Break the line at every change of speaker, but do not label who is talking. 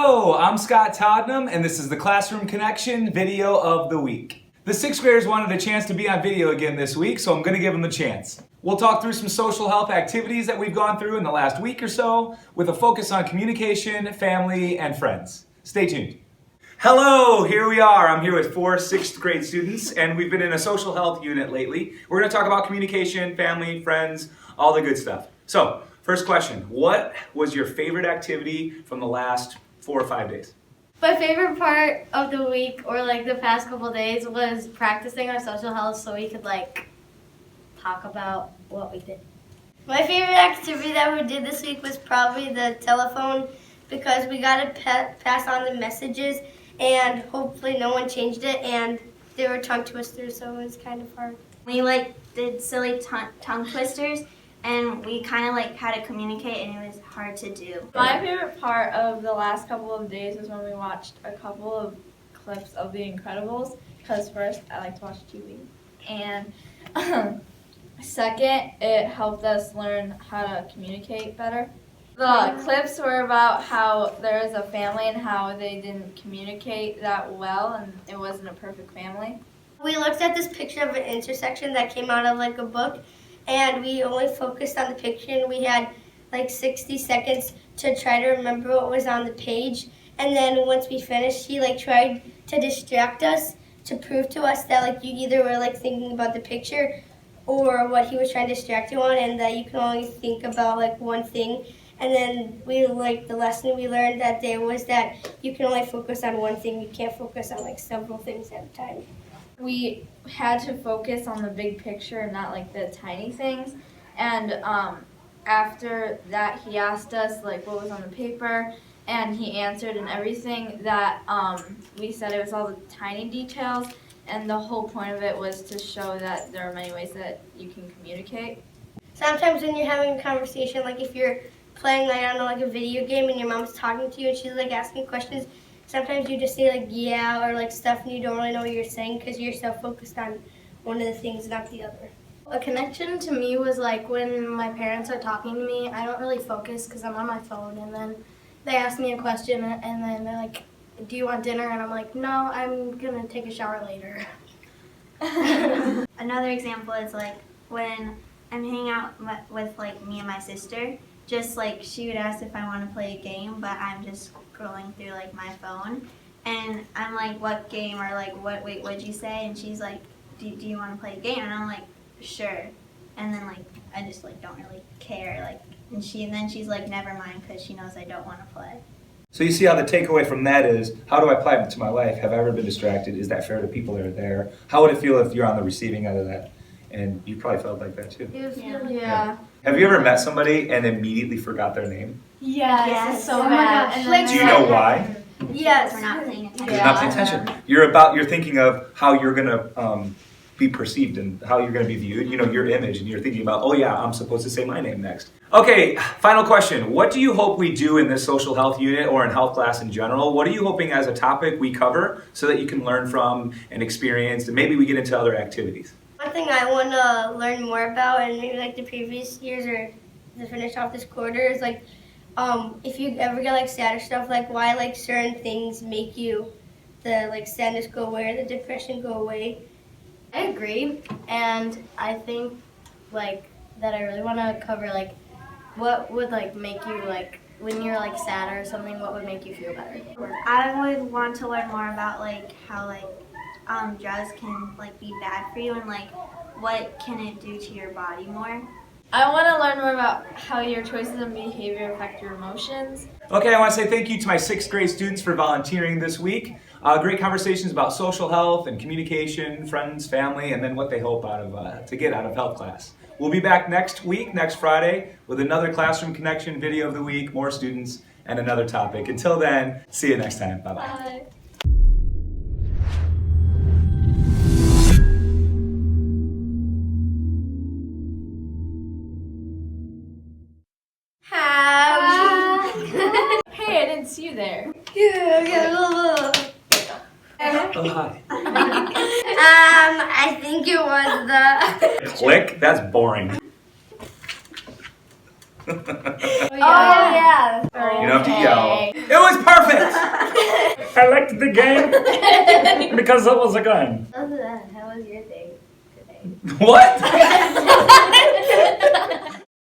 Hello, I'm Scott Todnam, and this is the Classroom Connection Video of the Week. The 6th graders wanted a chance to be on video again this week, so I'm going to give them the chance. We'll talk through some social health activities that we've gone through in the last week or so, with a focus on communication, family, and friends. Stay tuned. Hello, here we are. I'm here with 4 6th grade students, and we've been in a social health unit lately. We're going to talk about communication, family, friends, all the good stuff. So, first question, what was your favorite activity from the last 4 or 5 days?
My favorite part of the week, or like the past couple days, was practicing our social health so we could talk about what we did. My favorite activity that we did this week was probably the telephone, because we got to pass on the messages and hopefully no one changed it, and they were tongue twisters, so it was kind of hard.
We did silly tongue twisters, and we kind of had to communicate, and it was hard to do.
My favorite part of the last couple of days was when we watched a couple of clips of The Incredibles, because first, I like to watch TV, and second, it helped us learn how to communicate better. The clips were about how there is a family and how they didn't communicate that well, and it wasn't a perfect family.
We looked at this picture of an intersection that came out of a book, and we only focused on the picture, and we had 60 seconds to try to remember what was on the page. And then once we finished, he tried to distract us to prove to us that you either were thinking about the picture or what he was trying to distract you on, and that you can only think about one thing. And then we the lesson we learned that day was that you can only focus on one thing. You can't focus on several things at a time.
We had to focus on the big picture and not the tiny things. And after that, he asked us what was on the paper, and he answered, and everything that we said, it was all the tiny details. And the whole point of it was to show that there are many ways that you can communicate.
Sometimes when you're having a conversation, if you're playing a video game and your mom's talking to you and she's asking questions, sometimes you just say yeah or stuff, and you don't really know what you're saying because you're so focused on one of the things, not the other. A connection to me was when my parents are talking to me, I don't really focus because I'm on my phone, and then they ask me a question, and then they're like, do you want dinner? And I'm like, no, I'm gonna take a shower later.
Another example is when I'm hanging out with me and my sister, just she would ask if I want to play a game, but I'm just scrolling through my phone, and I'm like, what game, or what'd you say? And she's like, do you want to play a game? And I'm like, sure. And then I just don't really care, and then she's like, never mind, because she knows I don't want to play.
So you see how the takeaway from that is, how do I apply it to my life? Have I ever been distracted? Is that fair to people that are there? How would it feel if you're on the receiving end of that? And you probably felt like that too.
Yeah.
Have you ever met somebody and immediately forgot their name?
Yes.
It's
so bad.
Do you know why?
Yes.
We're not paying attention.
You're not paying attention. You're thinking of how you're gonna be perceived and how you're gonna be viewed. Your image, and you're thinking about, oh yeah, I'm supposed to say my name next. Okay, final question. What do you hope we do in this social health unit or in health class in general? What are you hoping as a topic we cover so that you can learn from and experience, and maybe we get into other activities?
One thing I want to learn more about, and maybe the previous years or to finish off this quarter, is if you ever get sad or stuff, why certain things make you the sadness go away or the depression go away. I agree, and I think that I really want to cover what would make you when you're sad or something, what would make you feel better.
I would want to learn more about how drugs can be bad for you, and what can it do to your body more.
I want to learn more about how your choices and behavior affect your emotions.
Okay, I want to say thank you to my 6th grade students for volunteering this week. Great conversations about social health and communication, friends, family, and then what they hope to get out of health class. We'll be back next Friday, with another Classroom Connection Video of the Week, more students, and another topic. Until then, see you next time. Bye-bye.
Bye. Hey, I didn't see you there.
Oh, hi.
I think it was the...
Click? That's boring.
Oh, yeah.
You don't have to yell. It was perfect!
I liked the game because it was a game.
Other than that, how was your day today?
What?